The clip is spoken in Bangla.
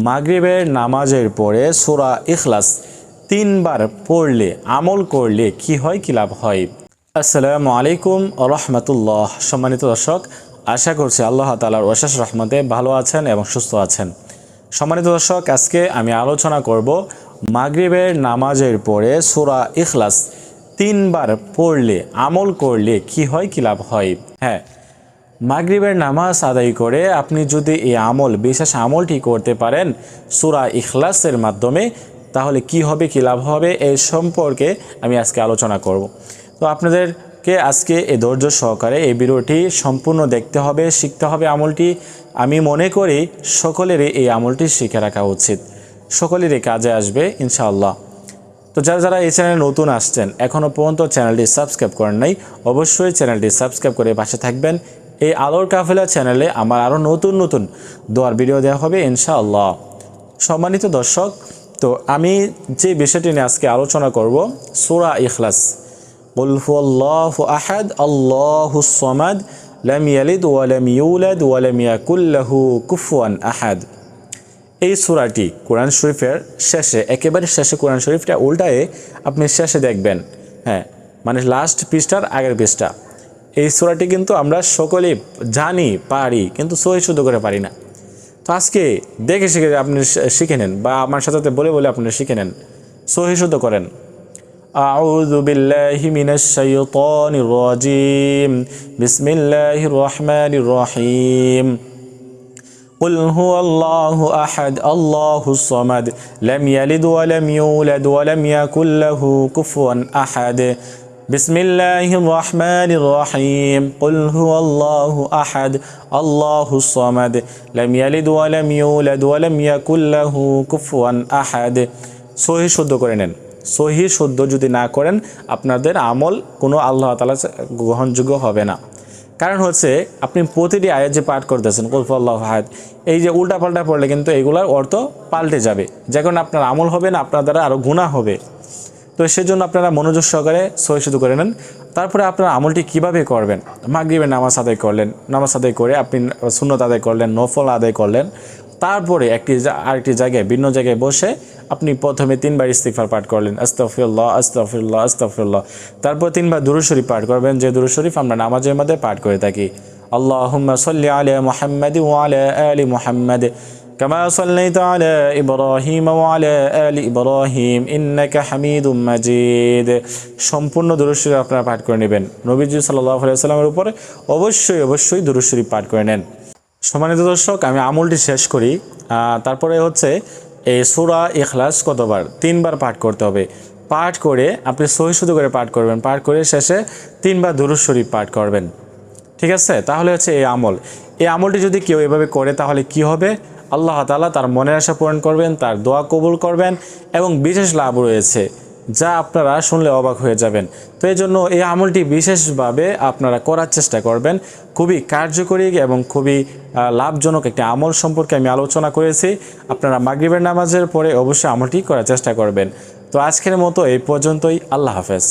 মাগরিবের নামাজের পরে সূরা ইখলাস 3 বার পড়লে আমল করলে কি হয়, কি লাভ হয়? আসসালামু আলাইকুম ওয়া রাহমাতুল্লাহ। সম্মানিত দর্শক, আশা করছি আল্লাহ তাআলার অশেষ রহমতে ভালো আছেন এবং সুস্থ আছেন। সম্মানিত দর্শক, আজকে আমি আলোচনা করব মাগরিবের নামাজের পরে সূরা ইখলাস 3 বার পড়লে আমল করলে কি হয়, কি লাভ হয়। হ্যাঁ, মাগরিবের নামাজ আদায় করে আপনি যদি এই বিশেষ আমলটি করতে পারেন সূরা ইখলাসের মাধ্যমে, তাহলে কি হবে, কি লাভ হবে এই সম্পর্কে আমি আজকে আলোচনা করব। তো আপনাদেরকে আজকে এই ধৈর্য সহকারে এই ভিডিওটি সম্পূর্ণ দেখতে হবে, শিখতে হবে আমলটি। আমি মনে করি সকলেরই এই আমলটি শিখে রাখা উচিত, সকলেরই কাজে আসবে ইনশাআল্লাহ। তো যারা এই চ্যানেলে নতুন আসছেন, এখনও পর্যন্ত চ্যানেলটি সাবস্ক্রাইব করেন নাই, অবশ্যই চ্যানেলটি সাবস্ক্রাইব করে পাশে থাকবেন। এই আলোর কাফেলা চ্যানেলে আমার আরও নতুন নতুন দোয়ার ভিডিও দেওয়া হবে ইনশাআল্লাহ। সম্মানিত দর্শক, তো আমি যে বিষয়টি নিয়ে আজকে আলোচনা করব সূরা ইখলাস। কুল হুয়াল্লাহু আহাদ আল্লাহুস সামাদ লাম ইয়ালিদ ওয়া লাম ইউলাদ ওয়া লাম ইয়াকুল লাহু কুফুয়ান আহাদ। এই সূরাটি কোরআন শরীফের শেষে, একেবারে শেষে কোরআন শরীফটা উল্টায়ে আপনি শেষে দেখবেন, হ্যাঁ মানে লাস্ট পৃষ্ঠার আগের পৃষ্ঠা। এই সূরাটি কিন্তু আমরা সকলেই জানি, পারি, কিন্তু সহি শুদ্ধ করে পারি না। তো আজকে দেখে শিখে আপনি শিখে নেন, বা আমার সাথে বলে বলে আপনি শিখে নেন, সহি শুদ্ধ করেন। আউযু বিল্লাহি মিনাশ শাইতানির রাজিম, বিসমিল্লাহির রহমানির রহিম। قل هو الله أحد الله الصمد لم يلد ولم يولد ولم يكن له كفوا أحد بسم الله الرحمن الرحيم قل هو الله أحد الله الصمد لم يلد ولم يولد ولم يكن له كفوا أحد। সহি শুদ্ধ করে নেন। সহি শুদ্ধ যদি না করেন আপনাদের আমল কোনো আল্লাহ তাআলা গ্রহণযোগ্য হবে না। কারণ হচ্ছে আপনি প্রতিটি আয়াত যে পাঠ করতেছেন কুল হুয়াল্লাহু আহাদ, এই যে উল্টাপাল্টা পড়লে কিন্তু এগুলোর অর্থ পাল্টে যাবে, যে কারণে আপনার আমল হবে না, আপনার দ্বারা আরও গুনাহ হবে। তো সেজন্য আপনারা মনোযোগ সহকারে সহি শুদ্ধ করে নেন। তারপরে আপনার আমলটি কিভাবে করবেন, মাগরিবের নামাজ আদায় করলেন, নামাজ আদায় করে আপনি সুন্নত আদায় করলেন, নফল আদায় করলেন, তারপরে আরেকটি জায়গায় ভিন্ন জায়গায় বসে আপনি প্রথমে 3 বার ইস্তিগফার পাঠ করলেন, আস্তাগফিরুল্লাহ আস্তাগফিরুল্লাহ আস্তাগফিরুল্লাহ। তারপর 3 বার দুরূদ শরীফ পাঠ করবেন, যে দুরূদ শরীফ আমরা নামাজের মধ্যে পাঠ করে থাকি। আল্লাহুম্মা সাল্লি আলা মুহাম্মাদ ওয়া আলা আলি মুহাম্মাদ কামা সাল্লাইতা আলা ইব্রাহিম ওয়া আলা আলি ইব্রাহিম ইন্নাকা হামিদুম মাজিদ। সম্পূর্ণ দুরূদ শরীফ আপনারা পাঠ করে নেবেন। নবীজি সাল্লাল্লাহু আলাইহি ওয়াসাল্লামের উপরে অবশ্যই দুরূদ শরীফ পাঠ করে নেন। সম্মানিত দর্শক, আমি আমলটি শেষ করি। তারপরে হচ্ছে এই সূরা ইখলাস কতবার? 3 বার পাঠ করতে হবে। পাঠ করে আপনি সহি শুদ্ধ করে পাঠ করবেন, পাঠ করে শেষে 3 বার দুরূদ শরীফ পাঠ করবেন, ঠিক আছে? তাহলে হচ্ছে এই আমলটি যদি কেউ এভাবে করে তাহলে কি হবে? আল্লাহ তাআলা তার মনের আশা পূরণ করবেন, তার দোয়া কবুল করবেন, এবং বিশেষ লাভ রয়েছে যা আপনারা শুনলে অবাক হয়ে যাবেন। তো এই জন্য এই আমলটি বিশেষভাবে আপনারা করার চেষ্টা করবেন। খুবই কার্যকরী এবং খুবই লাভজনক একটি আমল সম্পর্কে আমি আলোচনা করেছি। আপনারা মাগরিবের নামাজের পরে অবশ্যই আমলটি করার চেষ্টা করবেন। তো আজকের মতো এই পর্যন্তই। আল্লাহ হাফেজ।